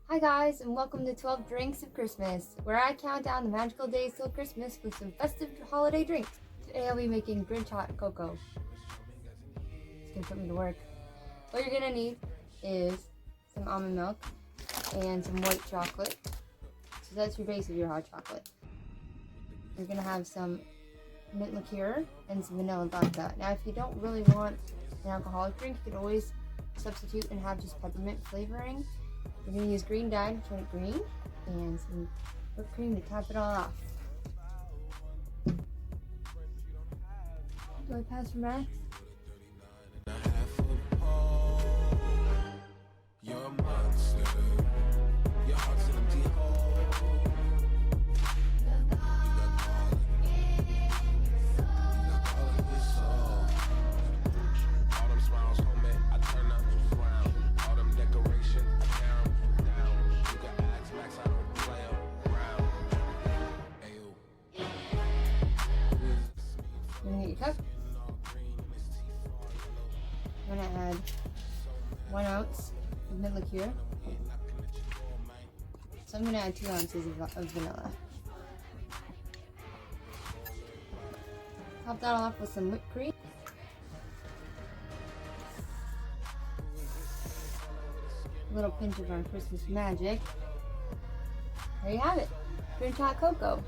Hi guys, and welcome to 12 Drinks of Christmas, where I count down the magical days till Christmas with some festive holiday drinks. Today I'll be making Grinch Hot Coco. It's gonna put me to work. What you're gonna need is some almond milk and some white chocolate. So that's your base of your hot chocolate. You're gonna have some mint liqueur and some vanilla vodka. Now if you don't really want an alcoholic drink, you could always substitute and have just peppermint flavoring. We're going to use green dye to turn it green and some whipped cream to top it all off. Do I pass for Max? Get your cup. I'm going to add 1 ounce of mint liqueur. So I'm going to add 2 ounces of vanilla. Top that off with some whipped cream. A little pinch of our Christmas magic. There you have it, Grinch Hot Coco.